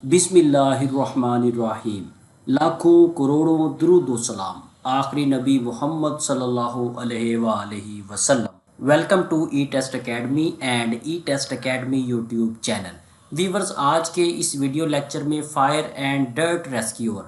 बिस्मिल्लाहिर्रहमानिर्रहीम। लाखों करोड़ों दुरूद व सलाम आखिरी नबी मोहम्मद सल्लल्लाहु अलैहि वसल्लम। Welcome to E test academy and E test academy YouTube channel. Viewers, आज के इस वीडियो लेक्चर में fire and dirt rescuer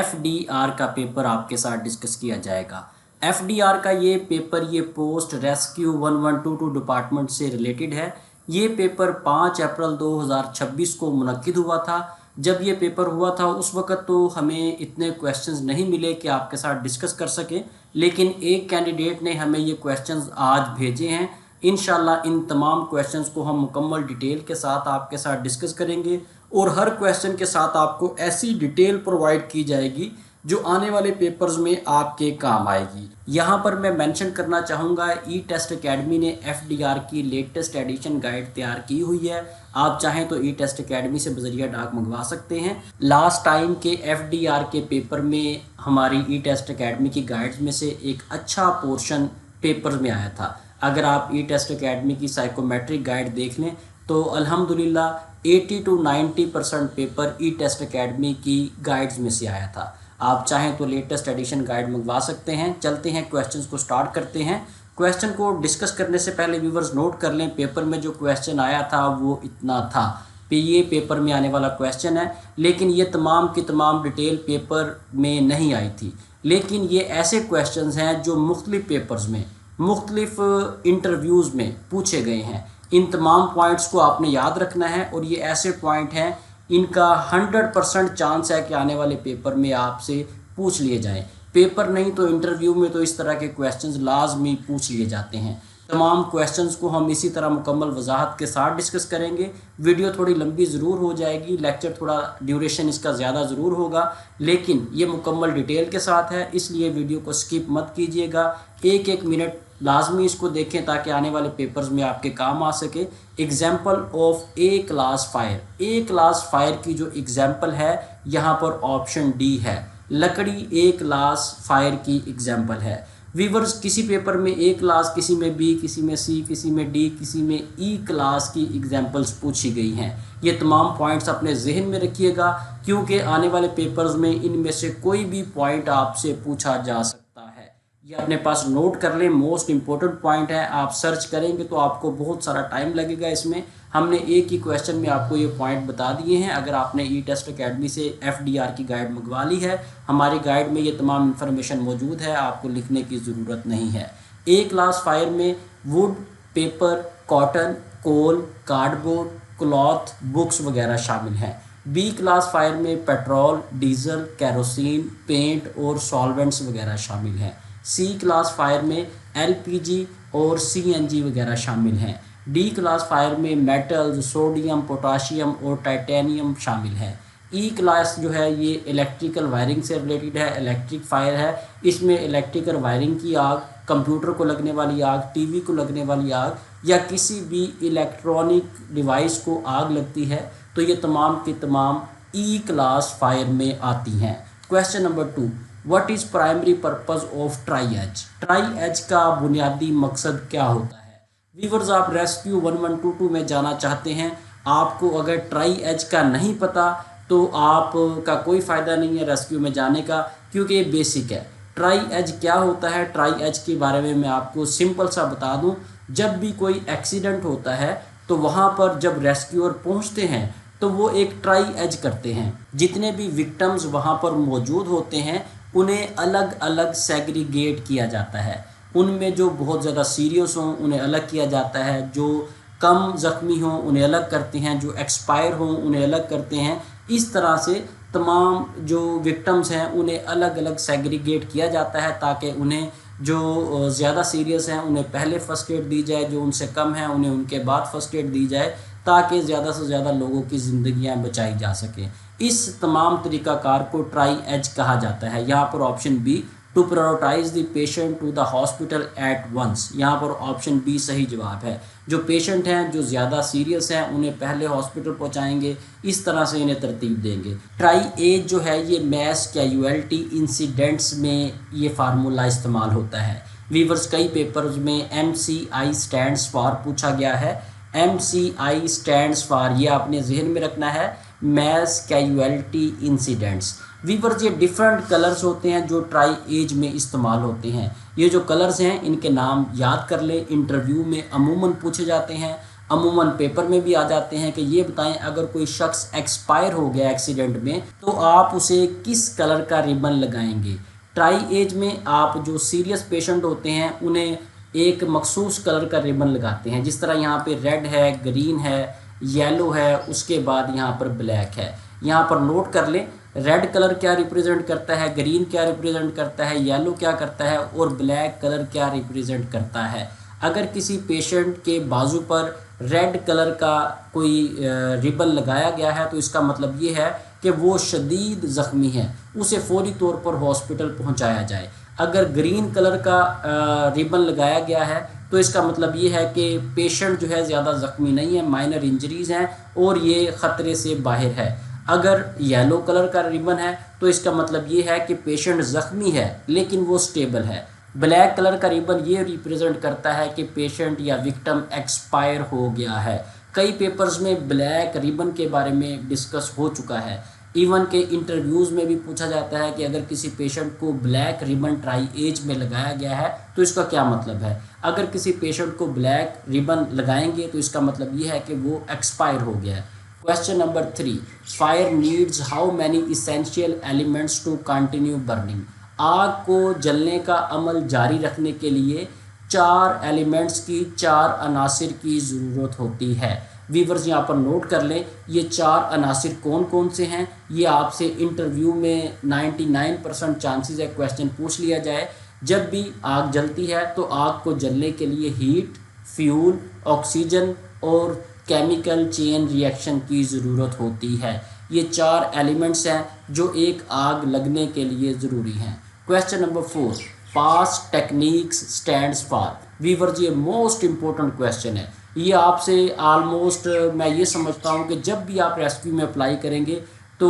FDR का पेपर आपके साथ डिस्कस किया जाएगा। FDR का ये पेपर ये पोस्ट रेस्क्यू 1122 डिपार्टमेंट से रिलेटेड है। ये पेपर 5 अप्रैल 2026 को मुनक्किद हुआ था। जब ये पेपर हुआ था उस वक़्त तो हमें इतने क्वेश्चंस नहीं मिले कि आपके साथ डिस्कस कर सकें, लेकिन एक कैंडिडेट ने हमें ये क्वेश्चंस आज भेजे हैं। इंशाल्लाह इन तमाम क्वेश्चंस को हम मुकम्मल डिटेल के साथ आपके साथ डिस्कस करेंगे और हर क्वेश्चन के साथ आपको ऐसी डिटेल प्रोवाइड की जाएगी जो आने वाले पेपर्स में आपके काम आएगी। यहाँ पर मैं मेंशन करना चाहूँगा, ई टेस्ट अकेडमी ने FDR की लेटेस्ट एडिशन गाइड तैयार की हुई है। आप चाहें तो ई टेस्ट अकेडमी से बजरिया डाक मंगवा सकते हैं। लास्ट टाइम के FDR के पेपर में हमारी ई टेस्ट अकेडमी की गाइड्स में से एक अच्छा पोर्शन पेपर में आया था। अगर आप ई टेस्ट अकेडमी की साइकोमेट्रिक गाइड देख लें तो अल्हम्दुलिल्लाह 80 to 90% paper E test academy की गाइड्स में से आया था। आप चाहें तो लेटेस्ट एडिशन गाइड मंगवा सकते हैं। चलते हैं, क्वेश्चंस को स्टार्ट करते हैं। क्वेश्चन को डिस्कस करने से पहले व्यूवर्स नोट कर लें, पेपर में जो क्वेश्चन आया था वो इतना था कि ये पेपर में आने वाला क्वेश्चन है, लेकिन ये तमाम की तमाम डिटेल पेपर में नहीं आई थी। लेकिन ये ऐसे क्वेश्चंस हैं जो मुख्तलिफ पेपर्स में मुख्तलिफ इंटरव्यूज़ में पूछे गए हैं। इन तमाम पॉइंट्स को आपने याद रखना है और ये ऐसे पॉइंट हैं इनका 100% चांस है कि आने वाले पेपर में आपसे पूछ लिए जाएं। पेपर नहीं तो इंटरव्यू में तो इस तरह के क्वेश्चंस लाजमी पूछ लिए जाते हैं। तमाम क्वेश्चंस को हम इसी तरह मुकम्मल वजाहत के साथ डिस्कस करेंगे। वीडियो थोड़ी लंबी ज़रूर हो जाएगी, लेक्चर थोड़ा ड्यूरेशन इसका ज़्यादा ज़रूर होगा, लेकिन ये मुकम्मल डिटेल के साथ है, इसलिए वीडियो को स्किप मत कीजिएगा। एक एक मिनट लाजमी इसको देखें ताकि आने वाले पेपर्स में आपके काम आ सके। Example of A class fire की जो एग्जाम्पल है यहाँ पर ऑप्शन डी है। लकड़ी ए क्लास फायर की एग्जाम्पल है। वीवर्स, किसी पेपर में ए क्लास, किसी में बी, किसी में सी, किसी में डी, किसी में ई क्लास की एग्जाम्पल्स पूछी गई हैं। ये तमाम पॉइंट्स अपने जहन में रखिएगा क्योंकि आने वाले पेपर्स में इनमें से कोई भी पॉइंट आपसे पूछा जा सकता है। ये अपने पास नोट कर लें, मोस्ट इंपॉर्टेंट पॉइंट है। आप सर्च करेंगे तो आपको बहुत सारा टाइम लगेगा। इसमें हमने एक ही क्वेश्चन में आपको ये पॉइंट बता दिए हैं। अगर आपने ई टेस्ट अकेडमी से FDR की गाइड मंगवा ली है, हमारी गाइड में ये तमाम इन्फॉर्मेशन मौजूद है, आपको लिखने की ज़रूरत नहीं है। ए क्लास फायर में wood, paper, cotton, coal, cardboard, cloth, books वगैरह शामिल हैं। बी क्लास फायर में पेट्रोल, डीजल, कैरोसिन, पेंट और सॉल्वेंट्स वगैरह शामिल हैं। सी क्लास फायर में LPG और CNG वगैरह शामिल हैं। डी क्लास फायर में मेटल्स, सोडियम, पोटाशियम और टाइटेनियम शामिल हैं। ई क्लास जो है ये इलेक्ट्रिकल वायरिंग से रिलेटेड है, इलेक्ट्रिक फायर है। इसमें इलेक्ट्रिकल वायरिंग की आग, कंप्यूटर को लगने वाली आग, टीवी को लगने वाली आग या किसी भी इलेक्ट्रॉनिक डिवाइस को आग लगती है तो ये तमाम की तमाम ई क्लास फायर में आती हैं। Question number 2, what is primary purpose of triage? Triage का बुनियादी मकसद क्या होता है? वीवर्स, आप रेस्क्यू 1122 में जाना चाहते हैं, आपको अगर ट्राई एज का नहीं पता तो आपका कोई फ़ायदा नहीं है रेस्क्यू में जाने का, क्योंकि ये बेसिक है। ट्राई एज क्या होता है, ट्राई एज के बारे में मैं आपको सिंपल सा बता दूं। जब भी कोई एक्सीडेंट होता है तो वहाँ पर जब रेस्क्यूअर पहुँचते हैं तो वो एक ट्राई एज करते हैं। जितने भी विक्टिम्स वहाँ पर मौजूद होते हैं उन्हें अलग अलग सेग्रीगेट किया जाता है। उनमें जो बहुत ज़्यादा सीरियस हों उन्हें अलग किया जाता है, जो कम ज़ख्मी हों उन्हें अलग करते हैं, जो एक्सपायर हों उन्हें अलग करते हैं। इस तरह से तमाम जो विक्टिम्स हैं उन्हें अलग अलग सेग्रीगेट किया जाता है ताकि उन्हें जो ज़्यादा सीरियस हैं उन्हें पहले फ़र्स्ट एड दी जाए, जो उनसे कम हैं उन्हें उनके बाद फ़र्स्ट एड दी जाए ताकि ज़्यादा से ज़्यादा लोगों की ज़िंदगियाँ बचाई जा सकें। इस तमाम तरीक़ाकार को ट्राई एज कहा जाता है। यहाँ पर option B, to prioritise the patient to the hospital at once, यहाँ पर ऑप्शन बी सही जवाब है। जो पेशेंट हैं जो ज़्यादा सीरियस हैं उन्हें पहले हॉस्पिटल पहुँचाएंगे, इस तरह से इन्हें तरतीब देंगे। ट्राई एज जो है ये मैस कैजुअल्टी इंसिडेंट्स में ये फार्मूला इस्तेमाल होता है। वीवर्स, कई पेपर्स में MCI स्टैंड्स फॉर पूछा गया है। MCI स्टैंड्स फॉर, ये आपने जहन में रखना है। Mass casualty incidents. वीवर्स ये डिफरेंट कलर्स होते हैं जो ट्राई एज में इस्तेमाल होते हैं। ये जो कलर्स हैं इनके नाम याद कर लें, इंटरव्यू में अमूमन पूछे जाते हैं, अमूमन पेपर में भी आ जाते हैं कि ये बताएं अगर कोई शख्स एक्सपायर हो गया एक्सीडेंट में तो आप उसे किस कलर का रिबन लगाएंगे। ट्राई एज में आप जो सीरियस पेशेंट होते हैं उन्हें एक मखसूस कलर का रिबन लगाते हैं, जिस तरह यहाँ पे रेड है, ग्रीन है, येलो है, उसके बाद यहाँ पर ब्लैक है। यहाँ पर नोट कर लें, रेड कलर क्या रिप्रेजेंट करता है, ग्रीन क्या रिप्रेजेंट करता है, येलो क्या करता है और ब्लैक कलर क्या रिप्रेजेंट करता है। अगर किसी पेशेंट के बाजू पर रेड कलर का कोई रिबन लगाया गया है तो इसका मतलब ये है कि वो शदीद ज़ख्मी है, उसे फौरी तौर पर हॉस्पिटल पहुंचाया जाए। अगर ग्रीन कलर का रिबन लगाया गया है तो इसका मतलब ये है कि पेशेंट जो है ज़्यादा ज़ख्मी नहीं है, माइनर इंजरीज़ हैं और ये ख़तरे से बाहर है। अगर येलो कलर का रिबन है तो इसका मतलब ये है कि पेशेंट ज़ख्मी है लेकिन वो स्टेबल है। ब्लैक कलर का रिबन ये रिप्रेजेंट करता है कि पेशेंट या विक्टिम एक्सपायर हो गया है। कई पेपर्स में ब्लैक रिबन के बारे में डिस्कस हो चुका है। इवन के इंटरव्यूज़ में भी पूछा जाता है कि अगर किसी पेशेंट को ब्लैक रिबन ट्राई एज में लगाया गया है तो इसका क्या मतलब है। अगर किसी पेशेंट को ब्लैक रिबन लगाएंगे तो इसका मतलब ये है कि वो एक्सपायर हो गया है। Question number 3, fire needs how many essential elements to continue burning. आग को जलने का अमल जारी रखने के लिए 4 एलिमेंट्स की, 4 अनासिर की ज़रूरत होती है। वीवर्स यहाँ पर नोट कर लें, ये 4 अनासिर कौन कौन से हैं। ये आपसे इंटरव्यू में 99% चांसेस है क्वेश्चन पूछ लिया जाए। जब भी आग जलती है तो आग को जलने के लिए हीट, फ्यूल, ऑक्सीजन और केमिकल चेन रिएक्शन की ज़रूरत होती है। ये 4 एलिमेंट्स हैं जो एक आग लगने के लिए ज़रूरी हैं। Question number 4, PASS techniques stands for. Viewers ये मोस्ट इम्पोर्टेंट क्वेश्चन है। ये आपसे आलमोस्ट मैं ये समझता हूँ कि जब भी आप रेस्क्यू में अप्लाई करेंगे तो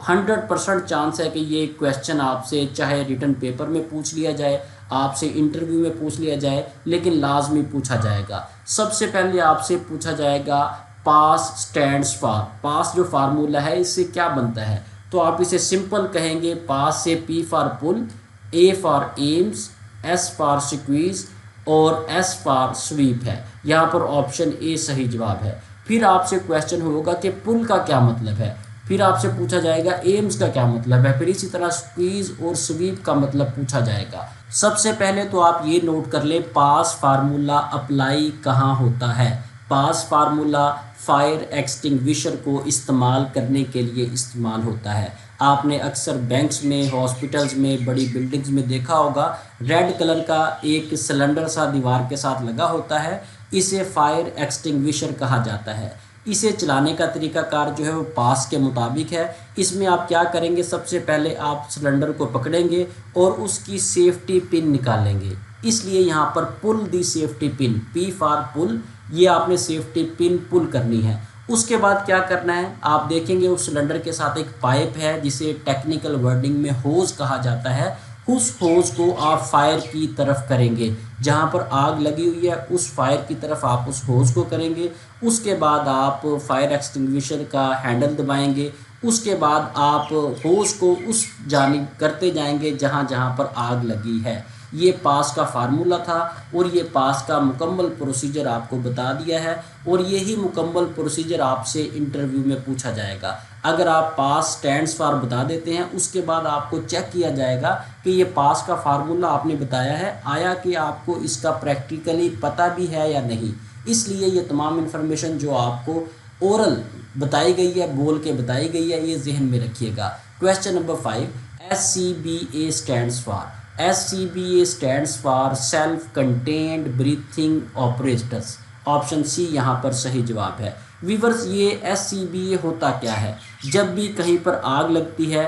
100% चांस है कि ये क्वेश्चन आपसे चाहे रिटन पेपर में पूछ लिया जाए, आपसे इंटरव्यू में पूछ लिया जाए, लेकिन लाजमी पूछा जाएगा। सबसे पहले आपसे पूछा जाएगा पास स्टैंड्स फॉर। पास जो फार्मूला है इससे क्या बनता है, तो आप इसे सिंपल कहेंगे, पास से P for pull, A for aims, S for squeeze और S फॉर स्वीप है। यहाँ पर ऑप्शन ए सही जवाब है। फिर आपसे क्वेश्चन होगा कि पुल का क्या मतलब है, फिर आपसे पूछा जाएगा एम्स का क्या मतलब है, फिर इसी तरह स्क्वीज और स्वीप का मतलब पूछा जाएगा। सबसे पहले तो आप ये नोट कर ले, पास फार्मूला अप्लाई कहाँ होता है। पास फार्मूला फायर एक्सटिंग्विशर को इस्तेमाल करने के लिए इस्तेमाल होता है। आपने अक्सर बैंक्स में, हॉस्पिटल्स में, बड़ी बिल्डिंग्स में देखा होगा, रेड कलर का एक सिलेंडर सा दीवार के साथ लगा होता है। इसे फायर एक्सटिंग्विशर कहा जाता है। इसे चलाने का तरीकाकार जो है वो पास के मुताबिक है। इसमें आप क्या करेंगे, सबसे पहले आप सिलेंडर को पकड़ेंगे और उसकी सेफ्टी पिन निकालेंगे। इसलिए यहाँ पर pull the safety pin, P for pull, ये आपने सेफ्टी पिन पुल करनी है। उसके बाद क्या करना है, आप देखेंगे उस सिलेंडर के साथ एक पाइप है जिसे टेक्निकल वर्डिंग में होज कहा जाता है। उस होज को आप फायर की तरफ करेंगे, जहाँ पर आग लगी हुई है उस फायर की तरफ आप उस होज को करेंगे। उसके बाद आप फायर एक्सटिंग्विशर का हैंडल दबाएंगे। उसके बाद आप होज को उस जानिब करते जाएंगे जहाँ जहाँ पर आग लगी है। ये पास का फार्मूला था और ये पास का मुकम्मल प्रोसीजर आपको बता दिया है और यही मुकम्मल प्रोसीजर आपसे इंटरव्यू में पूछा जाएगा। अगर आप पास स्टैंड्स फॉर बता देते हैं उसके बाद आपको चेक किया जाएगा कि ये पास का फार्मूला आपने बताया है, आया कि आपको इसका प्रैक्टिकली पता भी है या नहीं। इसलिए ये तमाम इन्फॉर्मेशन जो आपको ओरल बताई गई है, बोल के बताई गई है, ये जहन में रखिएगा। Question number 5, SCBA stands for. SCBA stands for self contained breathing operators. Option C यहाँ पर सही जवाब है। वीवर्स ये SCBA होता क्या है, जब भी कहीं पर आग लगती है,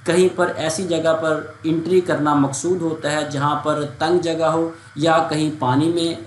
कहीं पर ऐसी जगह पर एंट्री करना मकसूद होता है जहाँ पर तंग जगह हो या कहीं पानी में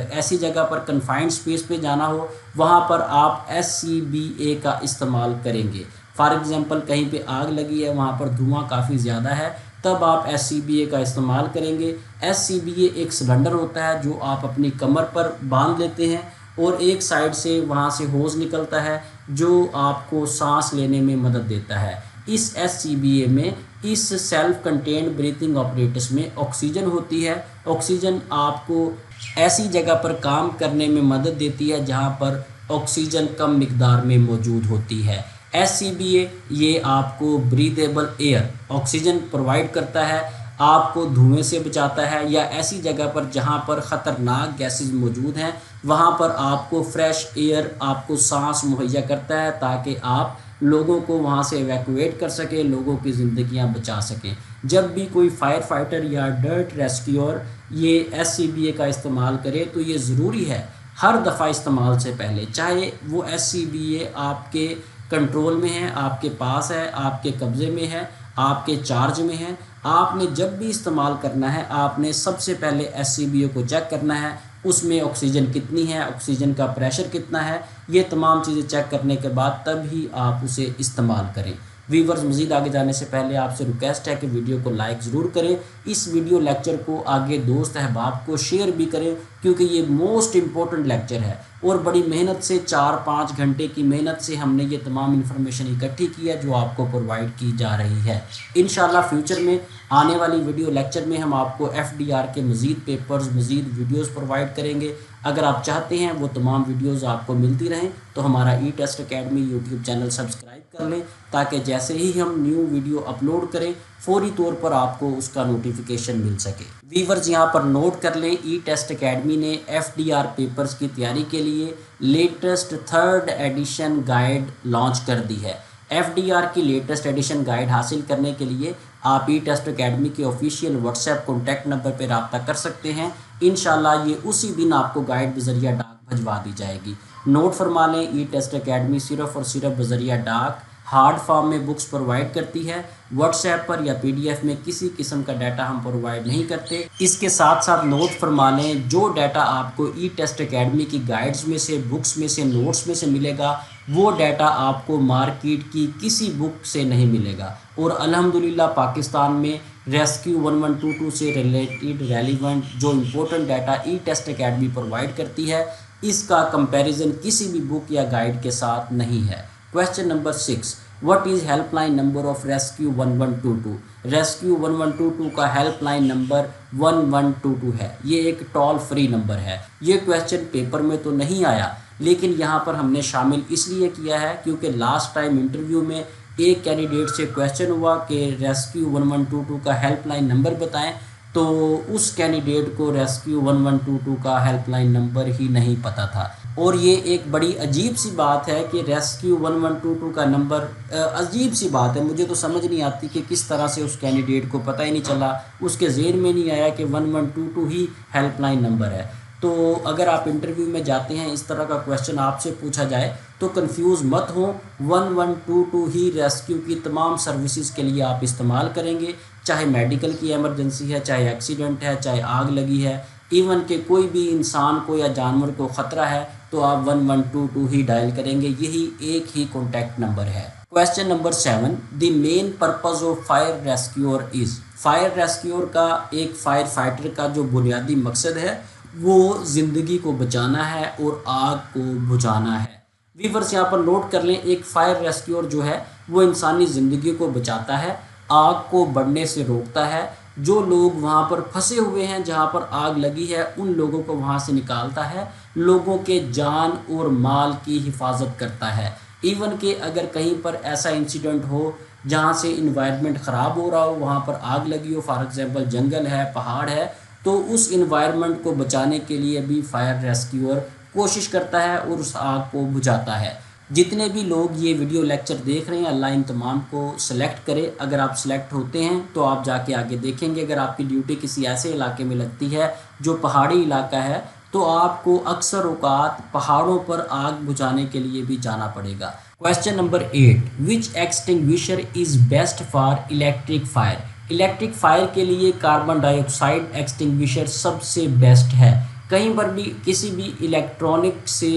ऐसी जगह पर कन्फाइंड स्पेस पे जाना हो, वहाँ पर आप SCBA का इस्तेमाल करेंगे। फॉर एग्ज़ाम्पल कहीं पे आग लगी है, वहाँ पर धुआं काफ़ी ज़्यादा है, तब आप SCBA का इस्तेमाल करेंगे। SCBA एक सिलेंडर होता है जो आप अपनी कमर पर बांध लेते हैं और एक साइड से वहाँ से होज निकलता है। जो आपको सांस लेने में मदद देता है। इस SCBA में, इस सेल्फ कंटेन्ड ब्रीथिंग ऑपरेटर्स में ऑक्सीजन होती है। ऑक्सीजन आपको ऐसी जगह पर काम करने में मदद देती है जहाँ पर ऑक्सीजन कम मिकदार में मौजूद होती है। SCBA ये आपको ब्रीदेबल एयर ऑक्सीजन प्रोवाइड करता है, आपको धुएं से बचाता है, या ऐसी जगह पर जहाँ पर ख़तरनाक गैसेस मौजूद हैं वहाँ पर आपको फ्रेश एयर आपको सांस मुहैया करता है ताकि आप लोगों को वहाँ से एवैक्यूएट कर सकें, लोगों की ज़िंदगियाँ बचा सकें। जब भी कोई फायर फाइटर या डर्ट रेस्क्यूअर ये SCBA का इस्तेमाल करे तो ये ज़रूरी है हर दफ़ा इस्तेमाल से पहले, चाहे वो SCBA आपके कंट्रोल में है, आपके पास है, आपके कब्ज़े में है, आपके चार्ज में है, आपने जब भी इस्तेमाल करना है आपने सबसे पहले SCBA को चेक करना है, उसमें ऑक्सीजन कितनी है, ऑक्सीजन का प्रेशर कितना है, ये तमाम चीज़ें चेक करने के बाद तब ही आप उसे इस्तेमाल करें। व्यूवर्स, मज़ीद आगे जाने से पहले आपसे रिक्वेस्ट है कि वीडियो को लाइक ज़रूर करें, इस वीडियो लेक्चर को आगे दोस्त अहबाब को शेयर भी करें क्योंकि ये मोस्ट इम्पोर्टेंट लेक्चर है और बड़ी मेहनत से 4-5 घंटे की मेहनत से हमने ये तमाम इन्फॉर्मेशन इकट्ठी की है जो आपको प्रोवाइड की जा रही है। इंशाल्लाह फ्यूचर में आने वाली वीडियो लेक्चर में हम आपको FDR के मज़ीद पेपर्स, मज़ीद वीडियोस प्रोवाइड करेंगे। अगर आप चाहते हैं वो तमाम वीडियोस आपको मिलती रहें तो हमारा test academy YouTube channel subscribe कर लें ताकि जैसे ही हम न्यू वीडियो अपलोड करें फौरी तौर पर आपको उसका नोटिफिकेशन मिल सके। व्यूअर्स, यहाँ पर नोट कर लें, टेस्ट अकेडमी ने FDR पेपर्स की तैयारी के लिए latest 3rd addition guide launch कर दी है। FDR की लेटेस्ट एडिशन गाइड हासिल करने के लिए आप टेस्ट अकेडमी के ऑफिशियल व्हाट्सएप कॉन्टैक्ट नंबर पर रब्ता कर सकते हैं। इंशाल्लाह ये उसी दिन आपको गाइड बजरिया डाक भिजवा दी जाएगी। नोट फरमा लें, टेस्ट अकेडमी सिर्फ़ और सिर्फ बजरिया डाक हार्ड फॉर्म में बुक्स प्रोवाइड करती है, व्हाट्सएप पर या PDF में किसी किस्म का डाटा हम प्रोवाइड नहीं करते। इसके साथ साथ नोट फरमा लें, जो डाटा आपको टेस्ट अकेडमी की गाइड्स में से, बुक्स में से, नोट्स में से मिलेगा वो डाटा आपको मार्केट की किसी बुक से नहीं मिलेगा। और अल्हम्दुलिल्लाह पाकिस्तान में रेस्क्यू 1122 से रिलेटेड रेलिवेंट जो important data test academy provide करती है इसका कंपैरिजन किसी भी बुक या गाइड के साथ नहीं है। Question number 6, what is helpline number of rescue 1122? Rescue 1122 का हेल्पलाइन नंबर 1122 है। ये एक टोल फ्री नंबर है। ये क्वेश्चन पेपर में तो नहीं आया लेकिन यहाँ पर हमने शामिल इसलिए किया है क्योंकि लास्ट टाइम इंटरव्यू में एक कैंडिडेट से क्वेश्चन हुआ कि रेस्क्यू 1122 का हेल्पलाइन नंबर बताएं, तो उस कैंडिडेट को रेस्क्यू 1122 का हेल्पलाइन नंबर ही नहीं पता था। और ये एक बड़ी अजीब सी बात है कि रेस्क्यू 1122 का नंबर, अजीब सी बात है, मुझे तो समझ नहीं आती कि किस तरह से उस कैंडिडेट को पता ही नहीं चला, उसके ज़हन में नहीं आया कि 1122 ही हेल्पलाइन नंबर है। तो अगर आप इंटरव्यू में जाते हैं इस तरह का क्वेश्चन आपसे पूछा जाए तो कंफ्यूज मत हो, 1122 ही रेस्क्यू की तमाम सर्विसेज के लिए आप इस्तेमाल करेंगे, चाहे मेडिकल की इमरजेंसी है, चाहे एक्सीडेंट है, चाहे आग लगी है, इवन के कोई भी इंसान को या जानवर को ख़तरा है तो आप 1122 ही डायल करेंगे। यही एक ही कॉन्टैक्ट नंबर है। Question number 7, the main purpose of fire rescuer is? Fire rescuer का, एक फायर फाइटर का जो बुनियादी मकसद है वो ज़िंदगी को बचाना है और आग को बुझाना है। व्यूअर्स, यहाँ पर नोट कर लें, एक फायर रेस्क्यूअर जो है वो इंसानी ज़िंदगी को बचाता है, आग को बढ़ने से रोकता है, जो लोग वहाँ पर फंसे हुए हैं जहाँ पर आग लगी है उन लोगों को वहाँ से निकालता है, लोगों के जान और माल की हिफाजत करता है। इवन कि अगर कहीं पर ऐसा इंसिडेंट हो जहाँ से इन्वायरमेंट ख़राब हो रहा हो, वहाँ पर आग लगी हो, फॉर एग्ज़ाम्पल जंगल है, पहाड़ है, तो उस इन्वायरमेंट को बचाने के लिए भी फायर रेस्क्यूअर कोशिश करता है और उस आग को बुझाता है। जितने भी लोग ये वीडियो लेक्चर देख रहे हैं, अल्लाह इन तमाम को सेलेक्ट करे। अगर आप सेलेक्ट होते हैं तो आप जाके आगे देखेंगे, अगर आपकी ड्यूटी किसी ऐसे इलाके में लगती है जो पहाड़ी इलाका है तो आपको अक्सर औकात पहाड़ों पर आग बुझाने के लिए भी जाना पड़ेगा। Question number 8, which extinguisher is best for electric fire? Electric fire के लिए कार्बन डाइऑक्साइड एक्सटिंग्विशर सबसे बेस्ट है। कहीं पर भी किसी भी इलेक्ट्रॉनिक से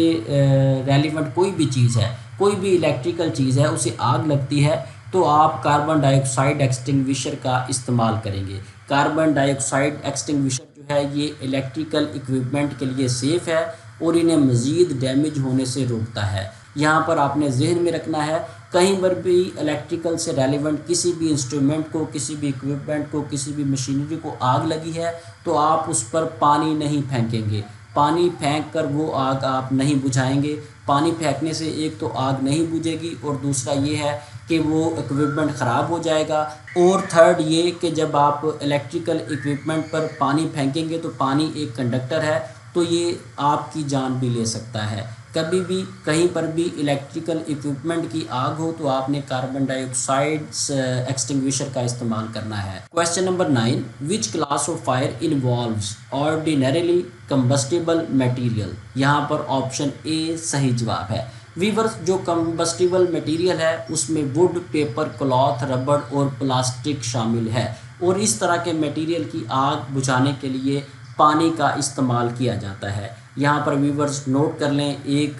रेलिवेंट कोई भी चीज़ है, कोई भी इलेक्ट्रिकल चीज़ है, उसे आग लगती है तो आप कार्बन डाइऑक्साइड एक्सटिंग्विशर का इस्तेमाल करेंगे। कार्बन डाइऑक्साइड एक्सटिंग्विशर जो है ये इलेक्ट्रिकल इक्विपमेंट के लिए सेफ़ है और इन्हें मज़ीद डैमेज होने से रोकता है। यहाँ पर आपने जहन में रखना है, कहीं पर भी इलेक्ट्रिकल से रेलिवेंट किसी भी इंस्ट्रूमेंट को, किसी भी इक्विपमेंट को, किसी भी मशीनरी को आग लगी है तो आप उस पर पानी नहीं फेंकेंगे। पानी फेंक कर वो आग आप नहीं बुझाएंगे। पानी फेंकने से एक तो आग नहीं बुझेगी और दूसरा ये है कि वो इक्विपमेंट ख़राब हो जाएगा। और थर्ड ये कि जब आप इलेक्ट्रिकल इक्विपमेंट पर पानी फेंकेंगे तो पानी एक कंडक्टर है, तो ये आपकी जान भी ले सकता है। कभी भी कहीं पर भी इलेक्ट्रिकल इक्विपमेंट की आग हो तो आपने कार्बन डाइऑक्साइड एक्सटिंग्विशर का इस्तेमाल करना है। Question number 9, which class of fire involves ordinarily combustible material. यहाँ पर ऑप्शन ए सही जवाब है। वीवर्स, जो कंबस्टिबल मटेरियल है उसमें वुड, पेपर, क्लॉथ, रबड़ और प्लास्टिक शामिल है और इस तरह के मटेरियल की आग बुझाने के लिए पानी का इस्तेमाल किया जाता है। यहाँ पर व्यूवर्स नोट कर लें, एक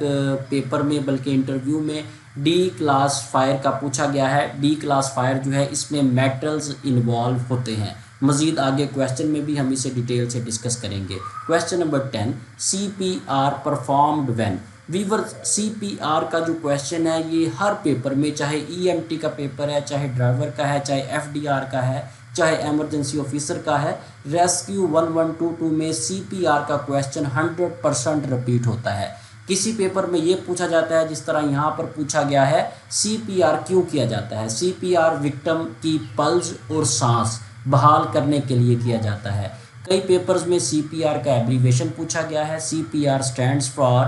पेपर में बल्कि इंटरव्यू में डी क्लास फायर का पूछा गया है। डी क्लास फायर जो है इसमें मेटल्स इन्वॉल्व होते हैं। मज़ीद आगे क्वेश्चन में भी हम इसे डिटेल से डिस्कस करेंगे। Question number 10, CPR performed when. Viewers, CPR का जो क्वेश्चन है ये हर पेपर में, चाहे EMT का पेपर है, चाहे ड्राइवर का है, चाहे FDR का है, चाहे एमरजेंसी ऑफिसर का है, रेस्क्यू 1122 में CPR का क्वेश्चन 100% रिपीट होता है। किसी पेपर में ये पूछा जाता है जिस तरह यहाँ पर पूछा गया है, CPR क्यों किया जाता है। CPR विक्टिम की पल्स और सांस बहाल करने के लिए किया जाता है। कई पेपर्स में CPR का एब्रीवेशन पूछा गया है। CPR stands for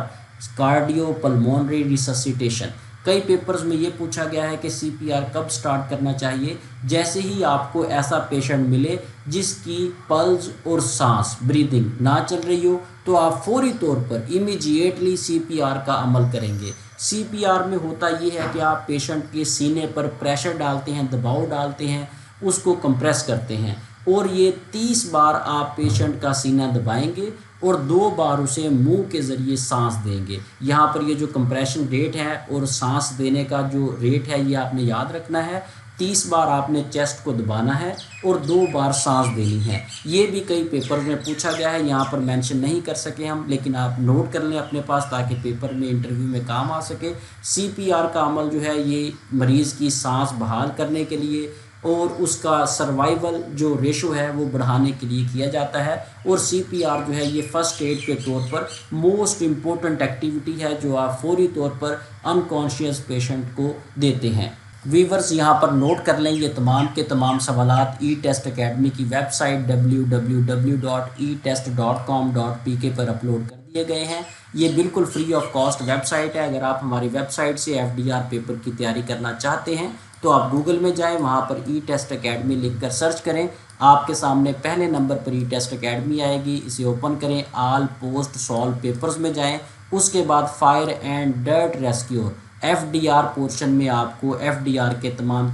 cardiopulmonary resuscitation. कई पेपर्स में ये पूछा गया है कि CPR कब स्टार्ट करना चाहिए। जैसे ही आपको ऐसा पेशेंट मिले जिसकी पल्स और सांस ब्रीदिंग ना चल रही हो तो आप फौरी तौर पर इमीडिएटली CPR का अमल करेंगे। CPR में होता ये है कि आप पेशेंट के सीने पर प्रेशर डालते हैं, दबाव डालते हैं, उसको कंप्रेस करते हैं और ये 30 बार आप पेशेंट का सीना दबाएंगे और 2 बार उसे मुंह के ज़रिए सांस देंगे। यहाँ पर ये जो कंप्रेशन रेट है और सांस देने का जो रेट है ये आपने याद रखना है। 30 बार आपने चेस्ट को दबाना है और 2 बार सांस देनी है। ये भी कई पेपर में पूछा गया है, यहाँ पर मेंशन नहीं कर सके हम, लेकिन आप नोट कर लें अपने पास ताकि पेपर में इंटरव्यू में काम आ सके। CPR का अमल जो है ये मरीज़ की सांस बहाल करने के लिए और उसका सर्वाइवल जो रेशो है वो बढ़ाने के लिए किया जाता है। और CPR जो है ये फर्स्ट एड के तौर पर मोस्ट इम्पोर्टेंट एक्टिविटी है जो आप फौरी तौर पर अनकॉन्शियस पेशेंट को देते हैं। वीवर्स, यहाँ पर नोट कर लें, ये तमाम के तमाम सवालात ई-टेस्ट अकेडमी की वेबसाइट www.etest.com.pk पर अपलोड कर दिए गए हैं। ये बिल्कुल फ्री ऑफ कॉस्ट वेबसाइट है। अगर आप हमारी वेबसाइट से FDR पेपर की तैयारी करना चाहते हैं तो आप गूगल में जाएं, वहाँ पर ई-टेस्ट अकेडमी लिख कर सर्च करें, आपके सामने पहले नंबर पर ई-टेस्ट अकेडमी आएगी। इसे ओपन करें, ऑल पोस्ट सॉल्व पेपर्स में जाएं, उसके बाद fire and dirt rescue FDR portion में आपको FDR के तमाम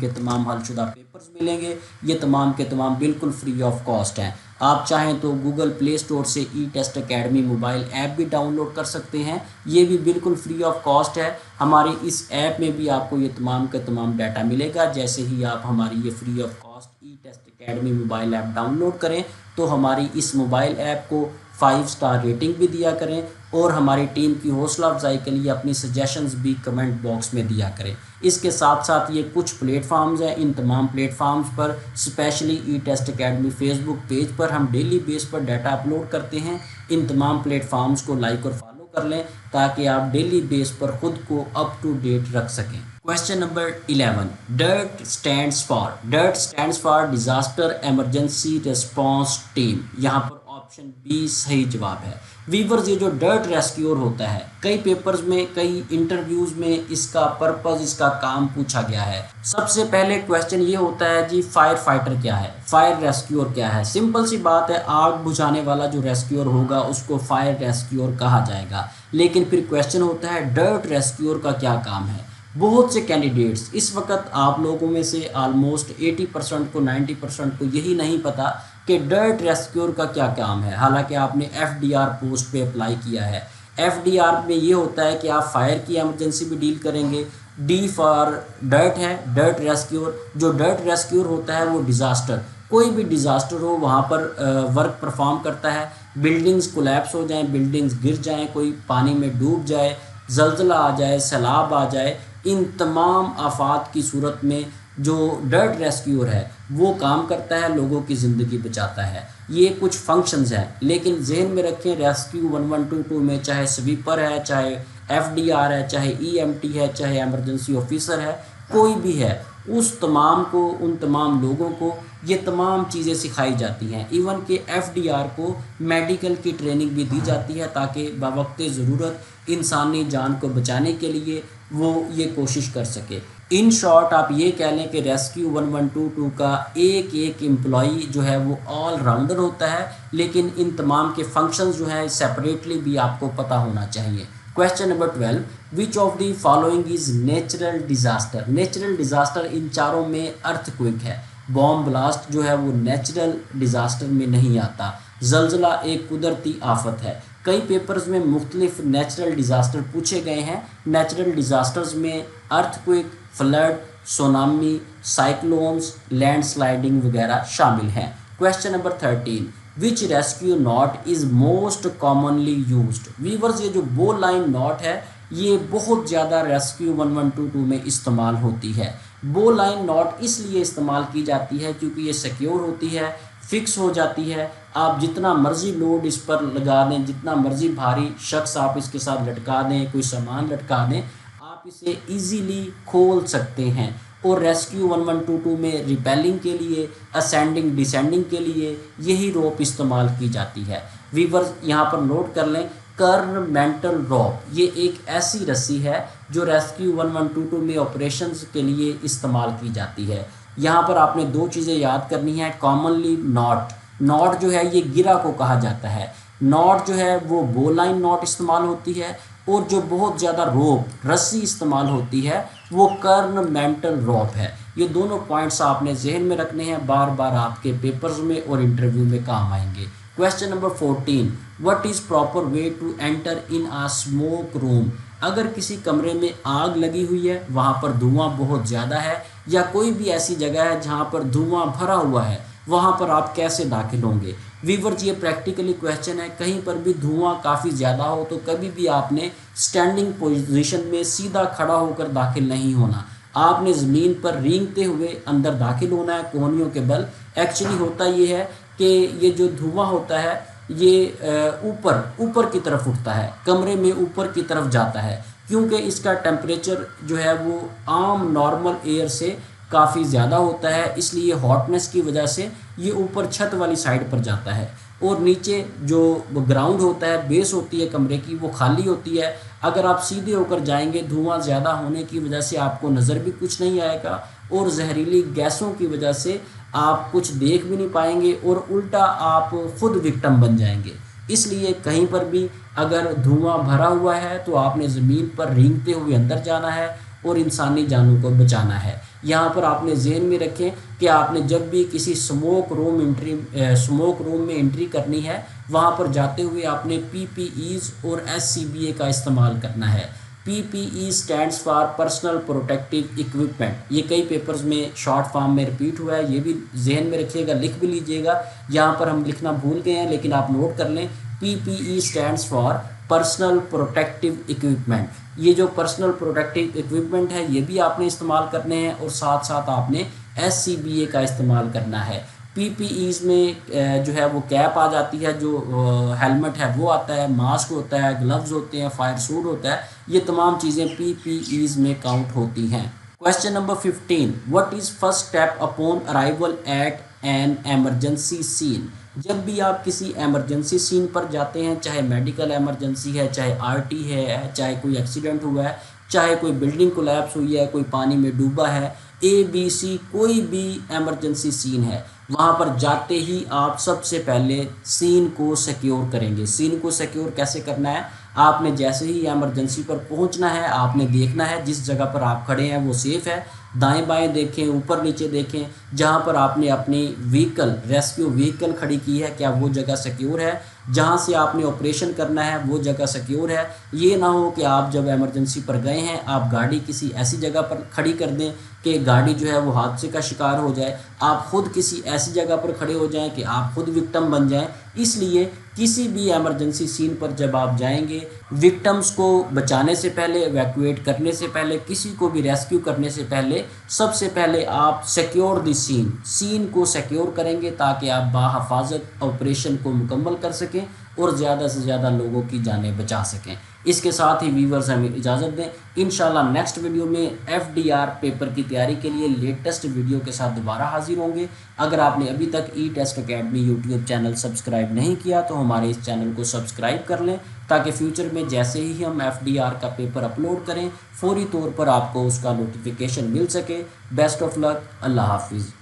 हलशुदा पेपर्स मिलेंगे। ये तमाम के तमाम बिल्कुल फ्री ऑफ कॉस्ट हैं। आप चाहें तो गूगल प्ले स्टोर से ई-टेस्ट अकेडमी मोबाइल ऐप भी डाउनलोड कर सकते हैं, ये भी बिल्कुल फ्री ऑफ कॉस्ट है। हमारी इस ऐप में भी आपको ये तमाम का तमाम डाटा मिलेगा। जैसे ही आप हमारी ये free of cost E Test Academy mobile app download करें तो हमारी इस मोबाइल ऐप को 5 स्टार रेटिंग भी दिया करें और हमारी टीम की हौसला अफजाई के लिए अपनी सजेशंस भी कमेंट बॉक्स में दिया करें। इसके साथ साथ ये कुछ प्लेटफार्म्स हैं, इन तमाम प्लेटफार्म्स पर स्पेशली ई-टेस्ट अकेडमी फेसबुक पेज पर हम डेली बेस पर डाटा अपलोड करते हैं। इन तमाम प्लेटफार्म्स को लाइक और फॉलो कर लें ताकि आप डेली बेस पर ख़ुद को अप टू डेट रख सकें। Question number 11, dirt stands for disaster emergency response team. यहाँ पर ऑप्शन बी सही जवाब है। वीवर्स, ये जो डर्ट रेस्क्यूअर होता है, कई पेपर्स में, कई इंटरव्यूज में इसका पर्पस, इसका काम पूछा गया है। सबसे पहले क्वेश्चन ये होता है जी, फायर फाइटर क्या है, फायर रेस्क्यूअर क्या है। सिंपल सी बात है, आग बुझाने वाला जो रेस्क्यूअर होगा उसको फायर रेस्क्यूअर कहा जाएगा। लेकिन फिर क्वेश्चन होता है डर्ट रेस्क्यूअर का क्या काम है। बहुत से कैंडिडेट्स इस वक्त, आप लोगों में से ऑलमोस्ट 80% को 90% को यही नहीं पता कि डर्ट रेस्क्यूअर का क्या काम है। हालांकि आपने FDR पोस्ट पे अप्लाई किया है। FDR में ये होता है कि आप फायर की एमरजेंसी भी डील करेंगे। D फॉर डर्ट है, डर्ट रेस्क्यूअर। जो डर्ट रेस्क्यूअर होता है वो डिज़ास्टर, कोई भी डिज़ास्टर हो वहाँ पर वर्क परफॉर्म करता है। बिल्डिंग्स कोलैप्स हो जाएं, बिल्डिंग्स गिर जाएं, कोई पानी में डूब जाए, जल्जला आ जाए, सैलाब आ जाए, इन तमाम आफात की सूरत में जो डर्ट रेस्क्यूअर है वो काम करता है, लोगों की ज़िंदगी बचाता है। ये कुछ फंक्शंस हैं, लेकिन जहन में रखें रेस्क्यू 1122 में चाहे स्वीपर है, चाहे एफडीआर है, चाहे ईएमटी है, चाहे इमरजेंसी ऑफिसर है, कोई भी है, उस तमाम को, उन तमाम लोगों को ये तमाम चीज़ें सिखाई जाती हैं। इवन कि एफडीआर को मेडिकल की ट्रेनिंग भी दी जाती है ताकि बवक्त ज़रूरत इंसानी जान को बचाने के लिए वो ये कोशिश कर सके। इन शॉर्ट आप ये कह लें कि रेस्क्यू 1122 का एक एक एम्प्लॉई जो है वो ऑल राउंडर होता है, लेकिन इन तमाम के फंक्शंस जो हैं सेपरेटली भी आपको पता होना चाहिए। Question number 12, which of the following is natural disaster. Natural disaster इन चारों में अर्थक्वेक है। बॉम्ब ब्लास्ट जो है वो नेचुरल डिज़ास्टर में नहीं आता। जल्जला एक कुदरती आफत है। कई पेपर्स में मुख्तलिफ नेचुरल डिज़ास्टर पूछे गए हैं। नेचुरल डिज़ास्टर्स में earthquake, flood, tsunami, cyclones, landsliding वगैरह शामिल हैं। Question number 13, which rescue not is most commonly used. Viewers, ये जो बो लाइन नॉट है ये बहुत ज़्यादा रेस्क्यू 1122 में इस्तेमाल होती है। बो लाइन नॉट इसलिए इस्तेमाल की जाती है क्योंकि ये सिक्योर होती है, फिक्स हो जाती है। आप जितना मर्ज़ी लोड इस पर लगा दें, जितना मर्ज़ी भारी शख्स आप इसके साथ लटका दें, कोई सामान लटका दें, आप इसे इजीली खोल सकते हैं। और रेस्क्यू 1122 में रिपेलिंग के लिए, असेंडिंग डिसेंडिंग के लिए यही रोप इस्तेमाल की जाती है। वीवर्स, यहाँ पर नोट कर लें, कर्नमेंटल रोप ये एक ऐसी रस्सी है जो रेस्क्यू 1122 में ऑपरेशंस के लिए इस्तेमाल की जाती है। यहाँ पर आपने दो चीज़ें याद करनी है। कॉमनली नॉट, नॉट जो है ये गिरा को कहा जाता है। नॉट जो है वो बो लाइन नॉट इस्तेमाल होती है, और जो बहुत ज़्यादा रोप रस्सी इस्तेमाल होती है वो कर्नमेंटल रोप है। ये दोनों पॉइंट्स आपने जहन में रखने हैं, बार बार आपके पेपर्स में और इंटरव्यू में काम आएंगे। Question number 14, what is proper way to enter in a smoke room. अगर किसी कमरे में आग लगी हुई है, वहाँ पर धुआं बहुत ज़्यादा है, या कोई भी ऐसी जगह है जहाँ पर धुआं भरा हुआ है, वहाँ पर आप कैसे दाखिल होंगे। वीवर्स, ये प्रैक्टिकली क्वेश्चन है। कहीं पर भी धुआं काफ़ी ज़्यादा हो तो कभी भी आपने स्टैंडिंग पोजीशन में सीधा खड़ा होकर दाखिल नहीं होना। आपने ज़मीन पर रेंगते हुए अंदर दाखिल होना है कोहनियों के बल। एक्चुअली होता ये है कि ये जो धुआं होता है ये ऊपर की तरफ उठता है, कमरे में ऊपर की तरफ जाता है, क्योंकि इसका टेम्परेचर जो है वो आम नॉर्मल एयर से काफ़ी ज़्यादा होता है, इसलिए हॉटनेस की वजह से ये ऊपर छत वाली साइड पर जाता है। और नीचे जो ग्राउंड होता है, बेस होती है कमरे की, वो खाली होती है। अगर आप सीधे होकर जाएंगे, धुआं ज़्यादा होने की वजह से आपको नज़र भी कुछ नहीं आएगा, और जहरीली गैसों की वजह से आप कुछ देख भी नहीं पाएंगे, और उल्टा आप खुद विक्टिम बन जाएंगे। इसलिए कहीं पर भी अगर धुआं भरा हुआ है तो आपने ज़मीन पर रेंगते हुए अंदर जाना है और इंसानी जानों को बचाना है। यहाँ पर आपने ज़हन में रखें कि आपने जब भी किसी स्मोक रूम में एंट्री करनी है, वहाँ पर जाते हुए आपने PPEs और SCBA का इस्तेमाल करना है। PPE stands for personal protective equipment. ये कई पेपर्स में शॉर्ट फॉर्म में रिपीट हुआ है, ये भी जहन में रखिएगा, लिख भी लीजिएगा। यहाँ पर हम लिखना भूल गए हैं, लेकिन आप नोट कर लें, PPE stands for personal protective equipment. ये जो पर्सनल प्रोटेक्टिव इक्विपमेंट है ये भी आपने इस्तेमाल करने हैं, और साथ साथ आपने SCBA का इस्तेमाल करना है। PPEs में जो है वो कैप आ जाती है, जो हेलमेट है वो आता है, मास्क होता है, ग्लव्स होते हैं, फायर सूट होता है, ये तमाम चीज़ें PPEs में काउंट होती हैं। Question number 15, what is first step upon arrival at an emergency scene. जब भी आप किसी एमरजेंसी सीन पर जाते हैं, चाहे मेडिकल एमरजेंसी है, चाहे RT है, चाहे कोई एक्सीडेंट हुआ है, चाहे कोई बिल्डिंग कोलैप्स हुई है, कोई पानी में डूबा है, ABC कोई भी एमरजेंसी सीन है, वहाँ पर जाते ही आप सबसे पहले सीन को सिक्योर करेंगे। सीन को सिक्योर कैसे करना है, आपने जैसे ही एमरजेंसी पर पहुंचना है, आपने देखना है जिस जगह पर आप खड़े हैं वो सेफ़ है, दाएं बाएं देखें, ऊपर नीचे देखें, जहां पर आपने अपनी व्हीकल, रेस्क्यू व्हीकल खड़ी की है क्या वो जगह सिक्योर है, जहां से आपने ऑपरेशन करना है वो जगह सिक्योर है। ये ना हो कि आप जब एमरजेंसी पर गए हैं आप गाड़ी किसी ऐसी जगह पर खड़ी कर दें कि गाड़ी जो है वो हादसे का शिकार हो जाए, आप खुद किसी ऐसी जगह पर खड़े हो जाएं कि आप खुद विक्टिम बन जाएं। इसलिए किसी भी इमरजेंसी सीन पर जब आप जाएंगे, विक्टिम्स को बचाने से पहले, इवैक्यूएट करने से पहले, किसी को भी रेस्क्यू करने से पहले सबसे पहले आप सिक्योर द सीन को सिक्योर करेंगे, ताकि आप बाहिफाजत ऑपरेशन को मुकम्मल कर सकें और ज़्यादा से ज़्यादा लोगों की जानें बचा सकें। इसके साथ ही व्यूवर्स हमें इजाज़त दें। इंशाल्लाह नेक्स्ट वीडियो में FDR पेपर की तैयारी के लिए लेटेस्ट वीडियो के साथ दोबारा हाजिर होंगे। अगर आपने अभी तक E test academy YouTube channel subscribe नहीं किया तो हमारे इस चैनल को सब्सक्राइब कर लें, ताकि फ्यूचर में जैसे ही हम FDR का पेपर अपलोड करें फौरी तौर पर आपको उसका नोटिफिकेशन मिल सके। Best of luck. अल्लाह हाफिज़।